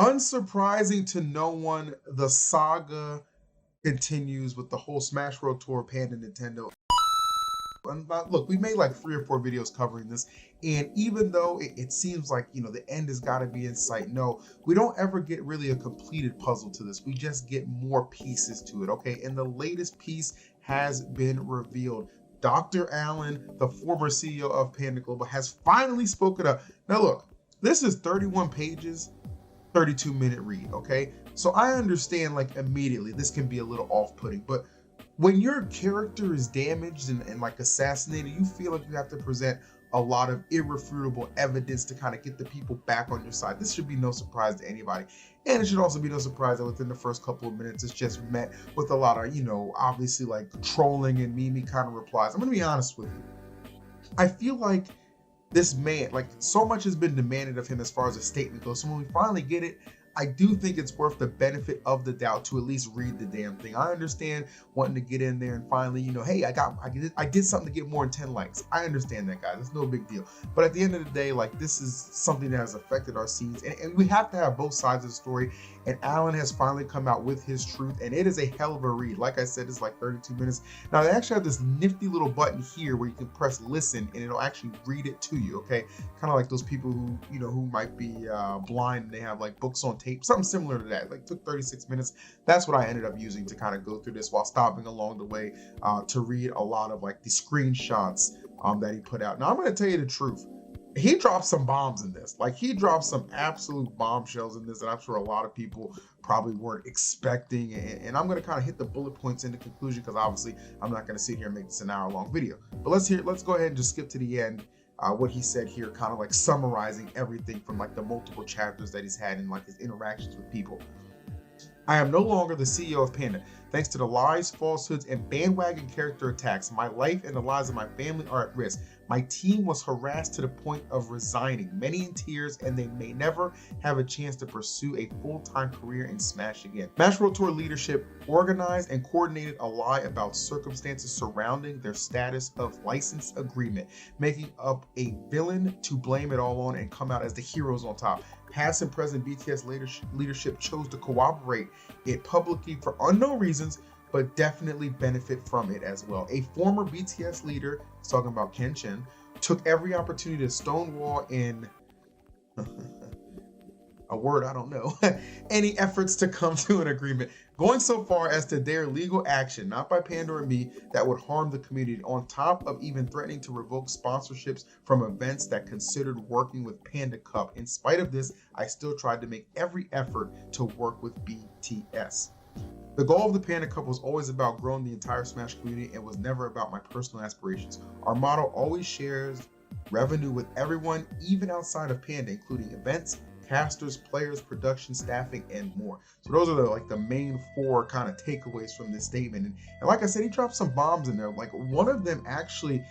Unsurprising to no one, the saga continues with the whole Smash World Tour Panda Nintendo. And look, we made like 3 or 4 videos covering this, and even though it seems like the end has got to be in sight, no, we don't ever get really a completed puzzle to this. We just get more pieces to it. Okay, and the latest piece has been revealed. Dr. Allen, the former CEO of Panda Global, has finally spoken up. Now look, this is 31 pages, 32-minute read. Okay, so I understand like immediately this can be a little off-putting, but when your character is damaged and like assassinated, you feel like you have to present a lot of irrefutable evidence to kind of get the people back on your side. This should be no surprise to anybody. And it should also be no surprise that within the first couple of minutes, it's just met with a lot of, obviously like trolling and meme kind of replies. I'm gonna be honest with you. I feel like this man, like so much has been demanded of him as far as a statement goes. So when we finally get it, I do think it's worth the benefit of the doubt to at least read the damn thing. I understand wanting to get in there and finally, hey, I did something to get more than 10 likes. I understand that, guys. It's no big deal. But at the end of the day, like this is something that has affected our scenes, and we have to have both sides of the story. And Alan has finally come out with his truth, and it is a hell of a read. Like I said, it's like 32 minutes. Now they actually have this nifty little button here where you can press listen, and it'll actually read it to you. Okay, kind of like those people who who might be blind and they have like books on tape, something similar to that. Like took 36 minutes. That's what I ended up using to kind of go through this while stopping along the way to read a lot of like the screenshots that he put out. Now I'm going to tell you the truth. He dropped some bombs in this. Like he dropped some absolute bombshells in this that I'm sure a lot of people probably weren't expecting. And I'm going to kind of hit the bullet points in the conclusion because obviously I'm not going to sit here and make this an hour-long video. But let's go ahead and just skip to the end. What he said here, kind of like summarizing everything from like the multiple chapters that he's had in like his interactions with people. I am no longer the CEO of Panda. Thanks to the lies, falsehoods, and bandwagon character attacks, my life and the lives of my family are at risk. My team was harassed to the point of resigning, many in tears, and they may never have a chance to pursue a full-time career in Smash again. Smash World Tour leadership organized and coordinated a lie about circumstances surrounding their status of license agreement, making up a villain to blame it all on and come out as the heroes on top. Past and present BTS leadership chose to cooperate it publicly for unknown reasons, but definitely benefit from it as well. A former BTS leader, talking about Ken Chen, took every opportunity to stonewall in a word I don't know, any efforts to come to an agreement, going so far as to dare legal action, not by Panda or me, that would harm the community, on top of even threatening to revoke sponsorships from events that considered working with Panda Cup. In spite of this, I still tried to make every effort to work with BTS. The goal of the Panda Cup was always about growing the entire Smash community and was never about my personal aspirations. Our motto always shares revenue with everyone, even outside of Panda, including events, casters, players, production, staffing, and more. So those are the main 4 kind of takeaways from this statement. And like I said, he dropped some bombs in there. Like one of them actually,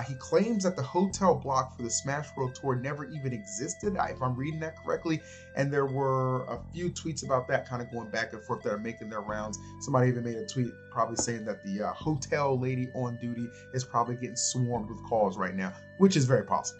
he claims that the hotel block for the Smash World Tour never even existed, if I'm reading that correctly. And there were a few tweets about that kind of going back and forth that are making their rounds. Somebody even made a tweet probably saying that the hotel lady on duty is probably getting swarmed with calls right now, which is very possible.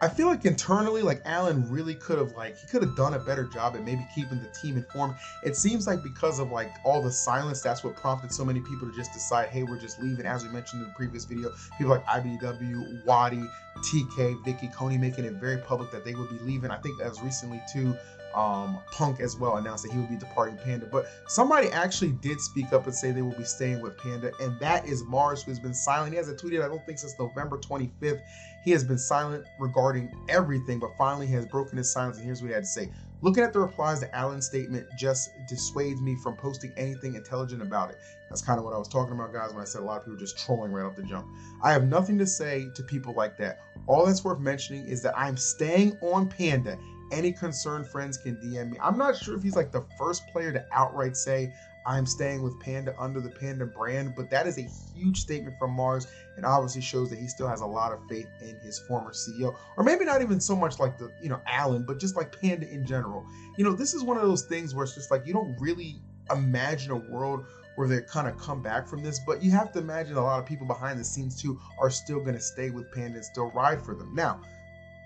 I feel like internally, like Alan really could have done a better job at maybe keeping the team informed. It seems like because of like all the silence, that's what prompted so many people to just decide, hey, we're just leaving. As we mentioned in the previous video, people like IBW, Wadi, TK, Vicky, Coney making it very public that they would be leaving. I think as recently too, Punk as well announced that he would be departing Panda. But somebody actually did speak up and say they will be staying with Panda, and that is Mars, who has been silent. He hasn't tweeted, I don't think, since November 25th. He has been silent regarding everything, but finally he has broken his silence, and here's what he had to say. Looking at the replies to Alan's statement just dissuades me from posting anything intelligent about it. That's kind of what I was talking about, guys, when I said a lot of people just trolling right off the jump. I have nothing to say to people like that. All that's worth mentioning is that I'm staying on Panda. Any concerned friends can DM me. I'm not sure if he's like the first player to outright say, I'm staying with Panda under the Panda brand, but that is a huge statement from Mars and obviously shows that he still has a lot of faith in his former CEO, or maybe not even so much like the, Alan, but just like Panda in general. This is one of those things where it's just like, you don't really imagine a world where they kind of come back from this, but you have to imagine a lot of people behind the scenes too are still going to stay with Panda and still ride for them. Now,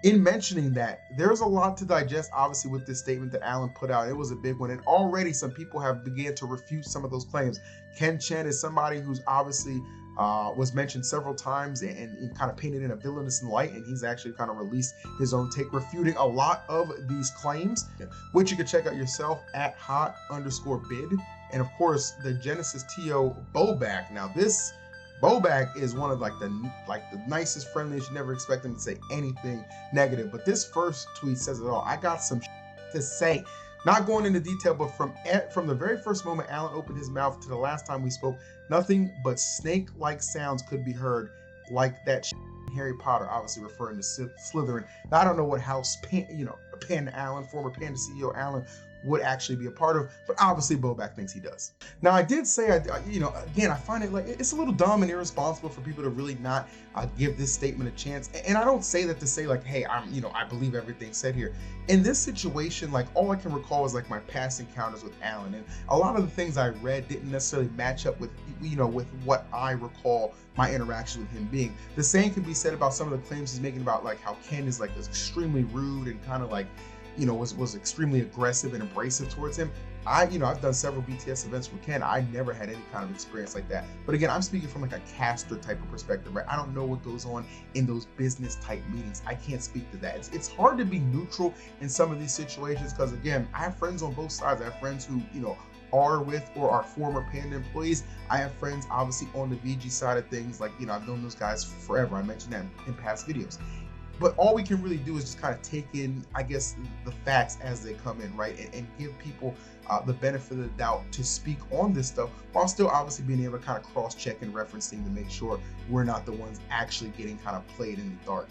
in mentioning that, there's a lot to digest, obviously, with this statement that Alan put out. It was a big one, and already some people have began to refute some of those claims. Ken Chen is somebody who's obviously was mentioned several times and kind of painted in a villainous light, and he's actually kind of released his own take refuting a lot of these claims, which you can check out yourself at hot_bid. And of course, the Genesis TO Bobak. Now this Bobak is one of the nicest, friendliest. You never expect him to say anything negative, but this first tweet says it all. I got some to say. Not going into detail, but from the very first moment Alan opened his mouth to the last time we spoke, nothing but snake-like sounds could be heard, like that Harry Potter, obviously referring to Slytherin. Now, I don't know what house Panda Alan, former Panda CEO Alan, would actually be a part of, but obviously Bobak thinks he does. Now, I did say, again, I find it like it's a little dumb and irresponsible for people to really not give this statement a chance. And I don't say that to say like, hey, I believe everything said here. In this situation, like all I can recall is like my past encounters with Alan, and a lot of the things I read didn't necessarily match up with, with what I recall my interaction with him being. The same can be said about some of the claims he's making about like how Ken is extremely rude and kind of like, was extremely aggressive and abrasive towards him. I've done several BTS events with Ken. I never had any kind of experience like that. But again, I'm speaking from like a caster type of perspective, right? I don't know what goes on in those business type meetings. I can't speak to that. It's hard to be neutral in some of these situations because again, I have friends on both sides. I have friends who, are with or are former Panda employees. I have friends obviously on the VG side of things. Like, I've known those guys forever. I mentioned that in past videos. But all we can really do is just kind of take in, I guess, the facts as they come in, right? And give people the benefit of the doubt to speak on this stuff while still obviously being able to kind of cross-check and referencing to make sure we're not the ones actually getting kind of played in the dark.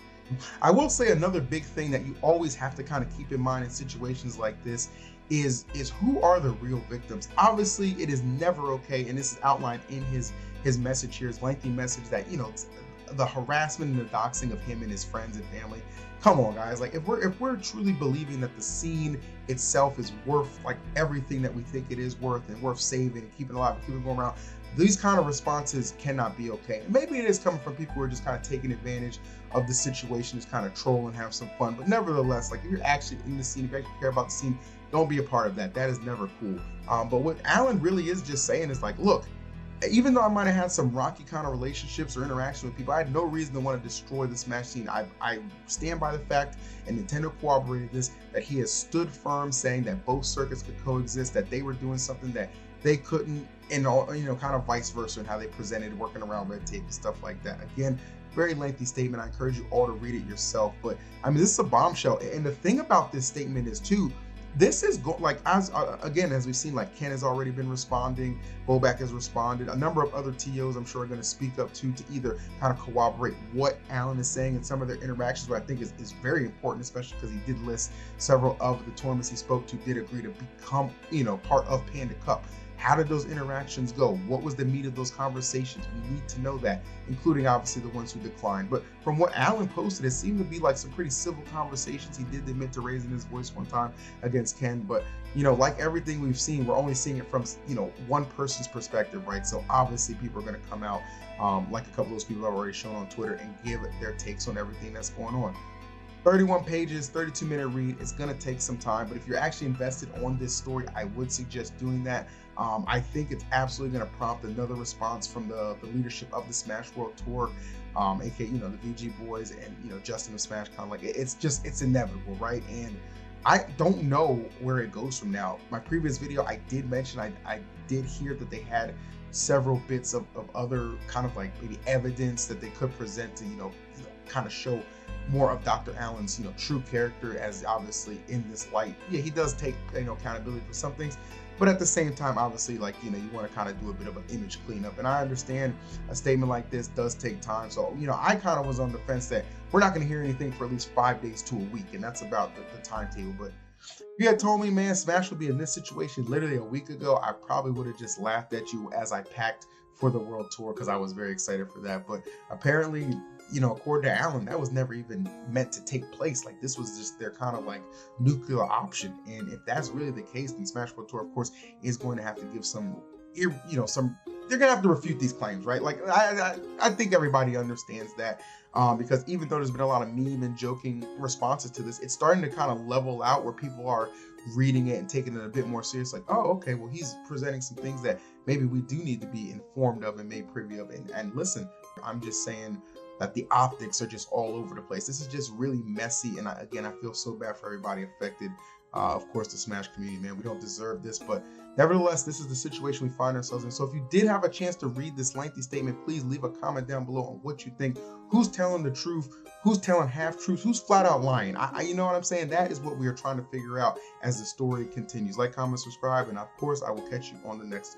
I will say another big thing that you always have to kind of keep in mind in situations like this is who are the real victims. Obviously, it is never okay, and this is outlined in his message here, his lengthy message, that the harassment and the doxing of him and his friends and family. Come on, guys. Like, if we're truly believing that the scene itself is worth like everything that we think it is worth and worth saving and keeping alive and keeping going around, these kind of responses cannot be okay. And maybe it is coming from people who are just kind of taking advantage of the situation, just kind of troll and have some fun. But nevertheless, like if you're actually in the scene, if you actually care about the scene, don't be a part of that. That is never cool. But what Alan really is just saying is like, look, even though I might have had some rocky kind of relationships or interaction with people, I had no reason to want to destroy the Smash scene. I stand by the fact, and Nintendo corroborated this, that he has stood firm saying that both circuits could coexist, that they were doing something that they couldn't, and kind of vice versa, and how they presented working around red tape and stuff like that. Again, very lengthy statement. I encourage you all to read it yourself. But I mean, this is a bombshell. And the thing about this statement is too, this is as we've seen, like Ken has already been responding, Bobak has responded, a number of other TOs I'm sure are going to speak up to either kind of corroborate what Alan is saying in some of their interactions, what I think is very important, especially because he did list several of the tournaments he spoke to did agree to become part of Panda Cup. How did those interactions go? What was the meat of those conversations? We need to know that, including obviously the ones who declined. But from what Alan posted, it seemed to be like some pretty civil conversations. He did admit to raising his voice one time against Ken, but like everything we've seen, we're only seeing it from one person's perspective, right? So obviously people are going to come out, like a couple of those people have already shown on Twitter, and give their takes on everything that's going on. 31 pages, 32-minute read. It's going to take some time, but if you're actually invested on this story, I would suggest doing that. I think it's absolutely going to prompt another response from the leadership of the Smash World Tour, aka the VG boys and Justin of SmashCon. Like it's inevitable, right? And I don't know where it goes from now. My previous video, I did mention I did hear that they had several bits of other kind of like maybe evidence that they could present to kind of show more of Dr. Allen's true character, as obviously in this light. Yeah, he does take accountability for some things, but at the same time, obviously, like you want to kind of do a bit of an image cleanup. And I understand a statement like this does take time. So I kind of was on the fence that we're not going to hear anything for at least 5 days to a week, and that's about the timetable. But if you had told me, man, Smash would be in this situation literally a week ago, I probably would have just laughed at you as I packed for the World Tour, because I was very excited for that. But apparently, according to Alan, that was never even meant to take place. Like, this was just their kind of like nuclear option. And if that's really the case, then Smash World Tour, of course, is going to have to give some some they're gonna have to refute these claims, right? Like I think everybody understands that, because even though there's been a lot of meme and joking responses to this, it's starting to kind of level out where people are reading it and taking it a bit more serious. Like, oh, okay, well, he's presenting some things that maybe we do need to be informed of and made privy of. And listen, I'm just saying that the optics are just all over the place. This is just really messy, and I feel so bad for everybody affected. Of course, the Smash community, man, we don't deserve this, but nevertheless, this is the situation we find ourselves in. So if you did have a chance to read this lengthy statement, please leave a comment down below on what you think. Who's telling the truth? Who's telling half truths? Who's flat out lying? You know what I'm saying? That is what we are trying to figure out as the story continues. Like, comment, subscribe, and of course, I will catch you on the next